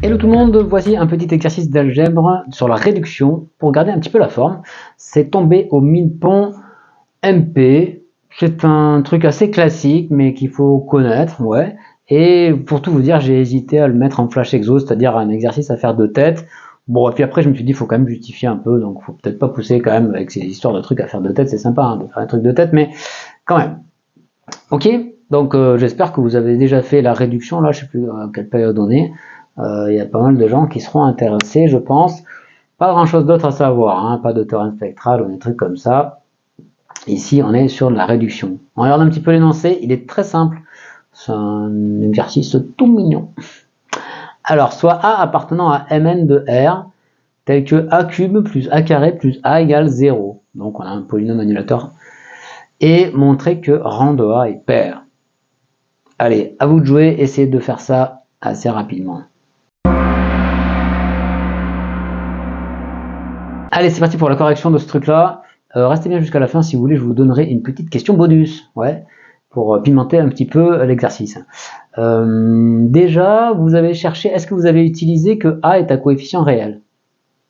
Hello tout le monde, voici un petit exercice d'algèbre sur la réduction pour garder un petit peu la forme. C'est tombé au Minpon MP. C'est un truc assez classique mais qu'il faut connaître, ouais. Et pour tout vous dire, j'ai hésité à le mettre en flash exo, c'est-à-dire un exercice à faire de tête. Bon, et puis après je me suis dit, il faut quand même justifier un peu, donc faut peut-être pas pousser quand même avec ces histoires de trucs à faire de tête, c'est sympa hein, de faire un truc de tête, mais quand même. Ok, donc j'espère que vous avez déjà fait la réduction, là je sais plus à quelle période on est. Il y a pas mal de gens qui seront intéressés, je pense. Pas grand chose d'autre à savoir, hein, pas de théorème spectral ou des trucs comme ça. Ici, on est sur de la réduction. On regarde un petit peu l'énoncé, il est très simple. C'est un exercice tout mignon. Alors, soit A appartenant à Mn de R, tel que A cube plus A carré plus A égale 0. Donc, on a un polynôme annulateur. Et montrer que rang de A est pair. Allez, à vous de jouer, essayez de faire ça assez rapidement. Allez, c'est parti pour la correction de ce truc-là. Restez bien jusqu'à la fin, si vous voulez, je vous donnerai une petite question bonus, ouais, pour pimenter un petit peu l'exercice. Déjà, vous avez cherché, est-ce que vous avez utilisé que A est à coefficient réel?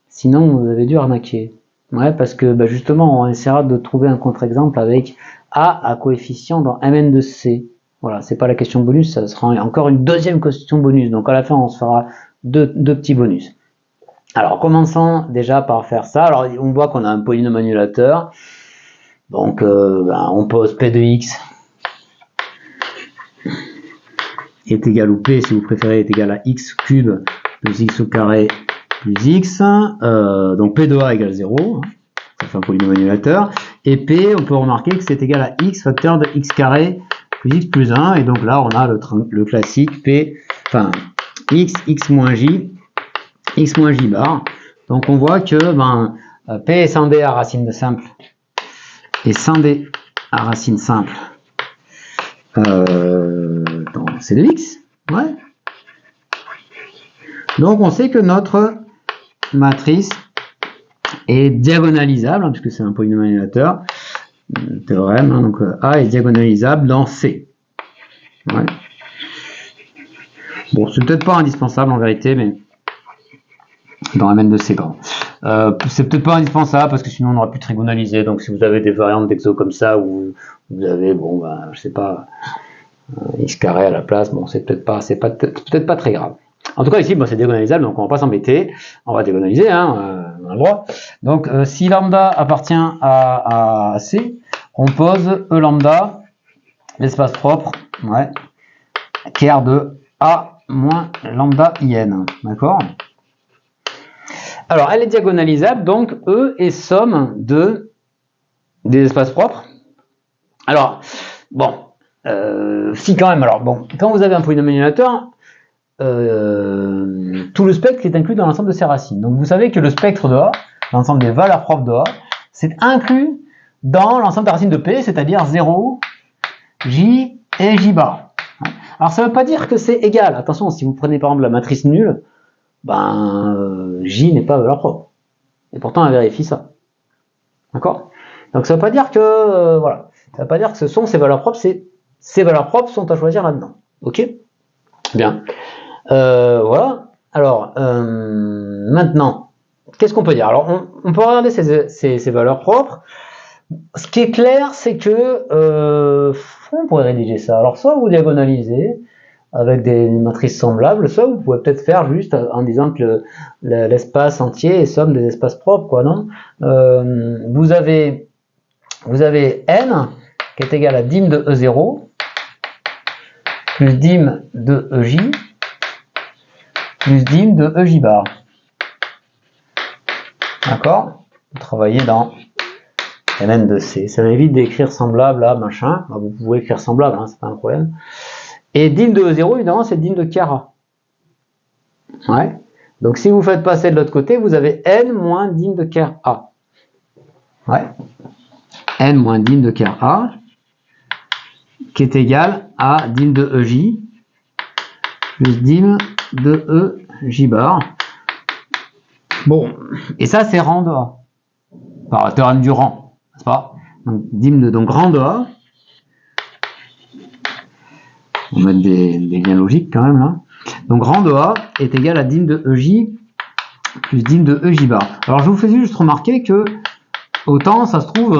Sinon, vous avez dû arnaquer. Ouais, parce que bah, justement, on essaiera de trouver un contre-exemple avec A à coefficient dans Mn de C. Voilà, c'est pas la question bonus, ça sera encore une deuxième question bonus. Donc à la fin, on se fera deux petits bonus. Alors, commençons déjà par faire ça. Alors, on voit qu'on a un polynôme annulateur. Donc, on pose P de x est égal, ou P, si vous préférez, est égal à x cube plus x au carré plus x. Donc, P de A égale 0. Ça fait un polynôme annulateur. Et P, on peut remarquer que c'est égal à x facteur de x carré plus x plus 1. Et donc là, on a le classique P, enfin, x moins j bar. Donc on voit que P est scindé à racine de simple et scindé à racine simple dans C de x. Ouais. Donc on sait que notre matrice est diagonalisable, hein, puisque c'est un polynôme annulateur, théorème, hein, donc A est diagonalisable dans C. Ouais. Bon, c'est peut-être pas indispensable en vérité, mais dans Mn de C, pardon. C'est peut-être pas indispensable parce que sinon on aurait pu trigonaliser. Donc si vous avez des variantes d'exo comme ça où vous avez, je sais pas, x carré à la place, bon, c'est peut-être pas très grave. En tout cas ici, c'est diagonalisable, donc on va pas s'embêter. On va diagonaliser, hein, on a le droit. Donc si lambda appartient à C, on pose E lambda, l'espace propre, ouais, ker de A moins lambda in, d'accord? Alors, elle est diagonalisable, donc E est somme des espaces propres. Alors, bon, si quand même, alors bon, quand vous avez un polynôme annulateur, tout le spectre est inclus dans l'ensemble de ses racines. Donc vous savez que le spectre de A, l'ensemble des valeurs propres de A, c'est inclus dans l'ensemble des racines de P, c'est-à-dire 0, J et J bar. Alors ça ne veut pas dire que c'est égal. Attention, si vous prenez par exemple la matrice nulle, J n'est pas valeur propre. Et pourtant, elle vérifie ça. D'accord? Donc, ça ne veut pas dire que, voilà. Ça ne veut pas dire que ce sont ces valeurs propres, ces valeurs propres sont à choisir là-dedans. Ok? Bien. Voilà. Alors, maintenant, qu'est-ce qu'on peut dire? Alors, on peut regarder ces valeurs propres. Ce qui est clair, c'est que, on pourrait rédiger ça. Alors, soit vous diagonalisez, avec des matrices semblables, ça vous pouvez peut-être faire juste en disant que l'espace entier est somme des espaces propres, quoi, non? Vous avez n qui est égal à dim de E0 plus dim de EJ plus dim de EJ bar. D'accord? Vous travaillez dans Mn de C. Ça m'évite d'écrire semblable à machin. Vous pouvez écrire semblable, hein, c'est pas un problème. Et dim de E0, évidemment, c'est dim de Chiara. Ouais. Donc, si vous faites passer de l'autre côté, vous avez n moins dim de Chiara. Ouais. N moins dim de Chiara, qui est égal à dim de EJ plus dim de EJ bar. Bon, et ça, c'est rang de A. Par théorème du rang, n'est-ce pas? Donc, dim de rang de A On va mettre des liens logiques quand même là. Donc rang de A est égal à dim de EJ plus dim de EJ bar. Alors je vous fais juste remarquer que autant ça se trouve,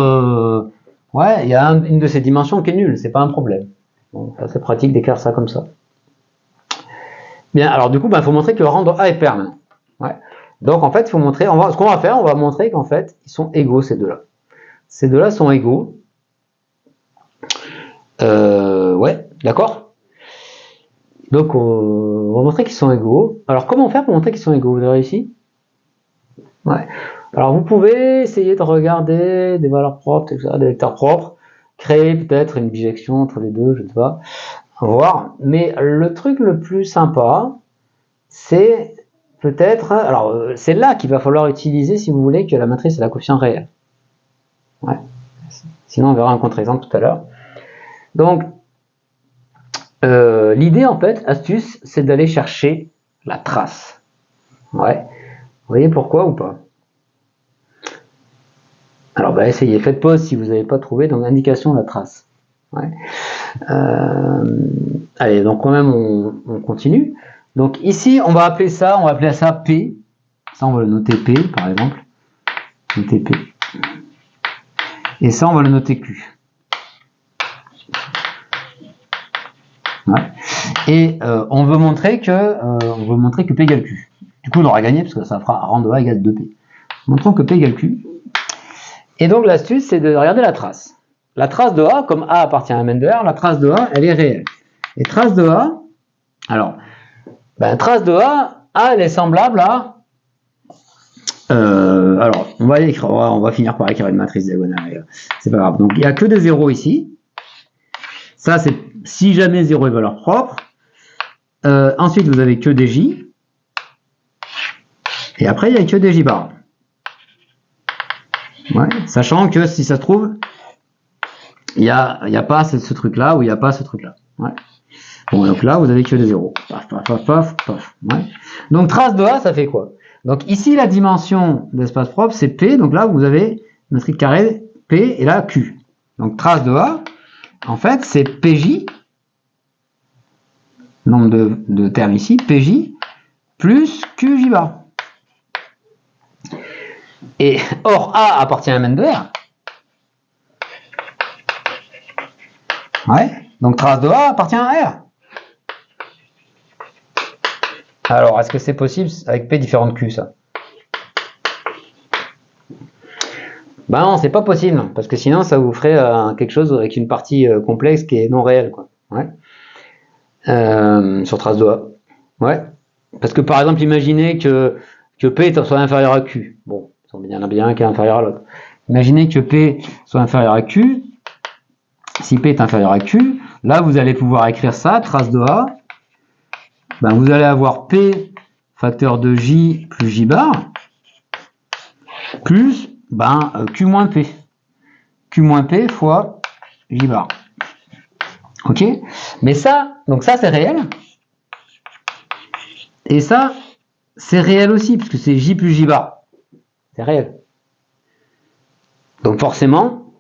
ouais, il y a une de ces dimensions qui est nulle, c'est pas un problème. Bon, c'est pratique d'écrire ça comme ça. Bien, alors du coup, il faut montrer que le rang de A est pair maintenant. Ouais. Donc en fait, il faut montrer, ce qu'on va faire, on va montrer qu'en fait, ils sont égaux ces deux-là. Ces deux-là sont égaux. Ouais, d'accord. Donc on va montrer qu'ils sont égaux. Alors comment faire pour montrer qu'ils sont égaux? Vous avez réussi? Ouais. Alors vous pouvez essayer de regarder des valeurs propres, des vecteurs propres, créer peut-être une bijection entre les deux, je ne sais pas, on va voir. Mais le truc le plus sympa, c'est peut-être, alors c'est là qu'il va falloir utiliser si vous voulez que la matrice ait la quotient réelle. Ouais. Sinon on verra un contre-exemple tout à l'heure. Donc l'idée en fait, astuce, c'est d'aller chercher la trace. Ouais. Vous voyez pourquoi ou pas? Alors essayez, faites pause si vous n'avez pas trouvé, donc indication la trace. Ouais. Allez, donc quand même on continue. Donc ici on va appeler ça P. Ça on va le noter P par exemple. Noter P. Et ça on va le noter Q. Ouais. Et on veut montrer que P égale Q. Du coup on aura gagné parce que ça fera rang de A égale 2P. Montrons que P égale Q. Et donc l'astuce c'est de regarder la trace. La trace de A, comme A appartient à Mn de R, la trace de A elle est réelle. Et trace de A, alors trace de A, elle est semblable à alors on va finir par écrire une matrice diagonale, c'est pas grave. Donc il n'y a que des zéros ici. Ça c'est si jamais 0 est valeur propre. Ensuite vous avez que des J. Et après il n'y a que des J bar. Ouais, sachant que si ça se trouve, il n'y a pas ce truc là ou il n'y a pas ce truc là. Ouais. Bon, donc là vous avez que des zéros. Paf, paf, paf, paf, paf. Ouais. Donc trace de A ça fait quoi? Donc ici la dimension d'espace propre c'est P, donc là vous avez matrice carrée P et là Q. Donc trace de A, en fait c'est PJ, nombre de termes ici, PJ plus QJ bar. Et or A appartient à Mn de R. Ouais, donc trace de A appartient à R. Alors, est-ce que c'est possible avec P différent de Q, ça? Ben non, c'est pas possible, parce que sinon, ça vous ferait quelque chose avec une partie complexe qui est non réelle, quoi. Ouais. Sur trace de A. Ouais. Parce que, par exemple, imaginez que P soit inférieur à Q. Bon, il y en a bien un qui est inférieur à l'autre. Imaginez que P soit inférieur à Q. Si P est inférieur à Q, là, vous allez pouvoir écrire ça, trace de A. Vous allez avoir P facteur de J plus J bar plus Q moins P. Q moins P fois J bar. Ok? Mais ça, donc ça c'est réel. Et ça, c'est réel aussi, puisque c'est J plus J bar. C'est réel. Donc forcément,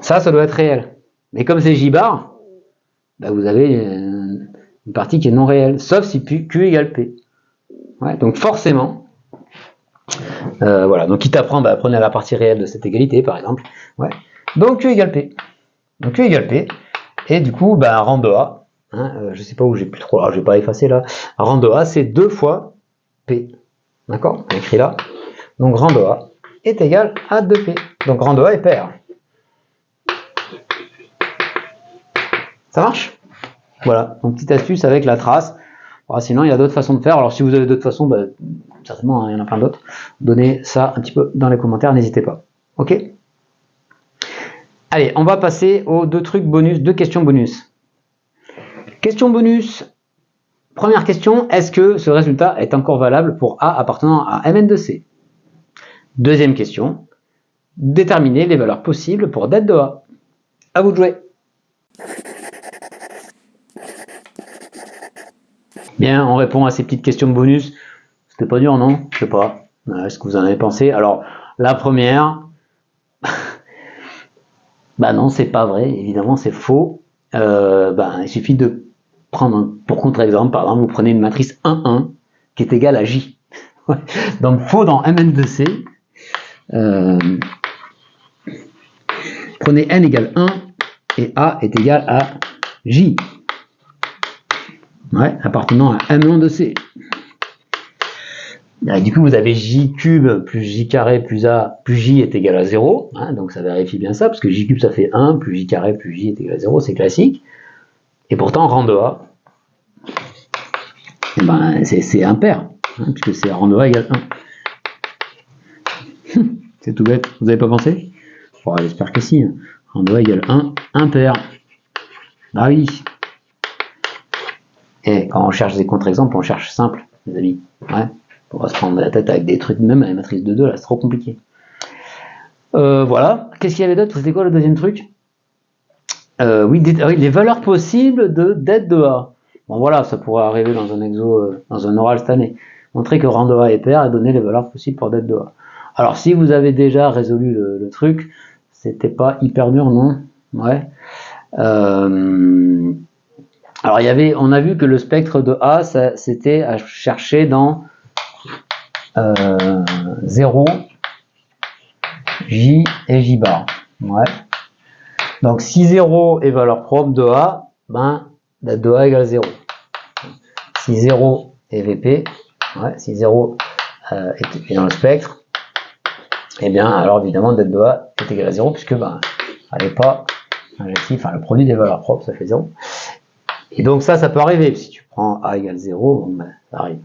ça doit être réel. Mais comme c'est J bar, vous avez une partie qui est non réelle, sauf si Q égale P. Ouais, donc forcément, voilà, donc il t'apprend, prenez la partie réelle de cette égalité, par exemple. Ouais. Donc Q égale P. Donc Q égale P. Et du coup, rang de A, je sais pas où j'ai plus trop, je vais pas effacer là. Rang de A, c'est 2 fois P. D'accord? On écrit là. Donc rang de A est égal à 2P. Donc rang de A est pair. Ça marche? Voilà, donc petite astuce avec la trace. Sinon, il y a d'autres façons de faire. Alors si vous avez d'autres façons, certainement, il y en a plein d'autres. Donnez ça un petit peu dans les commentaires, n'hésitez pas. Ok? Allez, on va passer aux deux questions bonus. Question bonus. Première question, est-ce que ce résultat est encore valable pour A appartenant à Mn de C? Deuxième question, déterminer les valeurs possibles pour det de A. À vous de jouer. Bien, on répond à ces petites questions bonus. C'était pas dur, non? Je sais pas. Est-ce que vous en avez pensé? Alors, la première, non, c'est pas vrai. Évidemment, c'est faux. il suffit de prendre pour contre-exemple, par exemple, vous prenez une matrice 1, qui est égale à J. Donc, faut dans Mn2C, prenez n égale 1 et A est égal à J. Ouais, appartenant à M1 de C. Et du coup, vous avez J cube plus J carré plus A plus J est égal à 0. Hein, donc ça vérifie bien ça, parce que J cube ça fait 1, plus J carré plus J est égal à 0, c'est classique. Et pourtant, rang de A, c'est impair, hein, puisque c'est rang de A égale 1. C'est tout bête, vous n'avez pas pensé? Bon, j'espère que si. Rang de A égale 1, impair. Ah oui. Et quand on cherche des contre-exemples, on cherche simple, les amis. Ouais. On va se prendre la tête avec des trucs, même à la matrice de 2, là, c'est trop compliqué. Voilà. Qu'est-ce qu'il y avait d'autre? C'était quoi le deuxième truc? Oui, les valeurs possibles de det de A. Bon, voilà, ça pourrait arriver dans un exo, dans un oral cette année. Montrer que rang de A est pair et donner les valeurs possibles pour det de A. Alors, si vous avez déjà résolu le truc, c'était pas hyper dur, non? Ouais. Alors, on a vu que le spectre de A, c'était à chercher dans 0, J et J bar. Ouais. Donc, si 0 est valeur propre de A, det de A égale 0. Si 0 est VP, ouais, si 0 est dans le spectre, eh bien, alors évidemment, det de A est égal à 0, puisque elle n'est pas injective, le produit des valeurs propres, ça fait 0. Et donc ça peut arriver. Si tu prends A égale 0, ça arrive.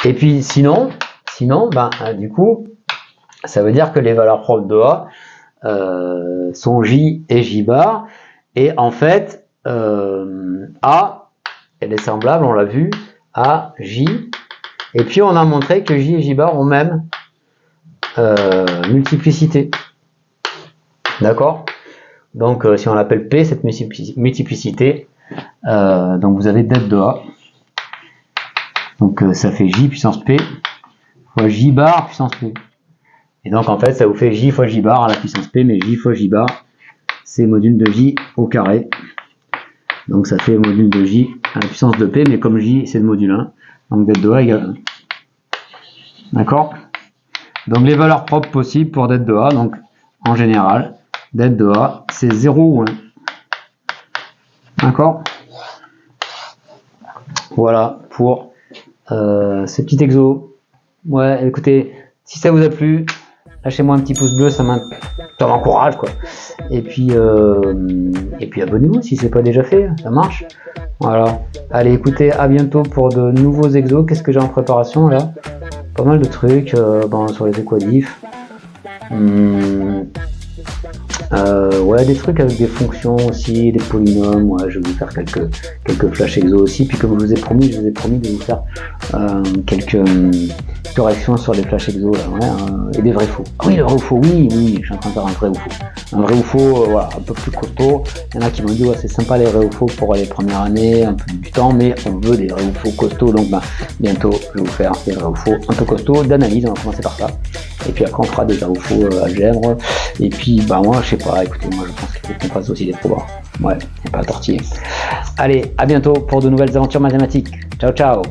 Et puis sinon, du coup, ça veut dire que les valeurs propres de A sont J et J bar. Et en fait, A, elle est semblable, on l'a vu, à J. Et puis on a montré que J et J bar ont même multiplicité. D'accord? Donc si on l'appelle P, cette multiplicité, donc vous avez det de A. Donc ça fait J puissance P fois J bar puissance P. Et donc en fait ça vous fait J fois J bar à la puissance P, mais J fois J bar c'est module de J au carré. Donc ça fait module de J à la puissance de P, mais comme J c'est le module 1, donc det de A égale 1. D'accord? Donc les valeurs propres possibles pour det de A, donc en général, det de A c'est 0 ou 1. D'accord? Voilà pour ce petit exo. Ouais, écoutez, si ça vous a plu, lâchez-moi un petit pouce bleu, ça m'encourage quoi. Et puis abonnez-vous si c'est pas déjà fait, ça marche. Voilà. Allez, écoutez, à bientôt pour de nouveaux exos. Qu'est-ce que j'ai en préparation là? Pas mal de trucs sur les équadifs. Ouais, des trucs avec des fonctions aussi, des polynômes. Ouais, je vais vous faire quelques flash exos aussi. Puis comme je vous ai promis de vous faire quelques corrections sur les flash exos là, ouais, et des vrais faux. Ah oui, le vrai ou faux, oui, je suis en train de faire un vrai ou faux. Un vrai ou faux, voilà, un peu plus costaud. Il y en a qui m'ont dit ouais, c'est sympa les vrais ou faux pour les premières années, un peu du temps, mais on veut des vrais ou faux costauds. Donc bientôt, je vais vous faire des vrais ou faux un peu costauds d'analyse. On va commencer par ça. Et puis après, on fera des vrais ou faux algèbre. Et puis, moi, je sais pas. Écoutez, moi, je pense qu'il faut qu'on fasse aussi des probas. Ouais, il n'y a pas à tortiller. Allez, à bientôt pour de nouvelles aventures mathématiques. Ciao, ciao.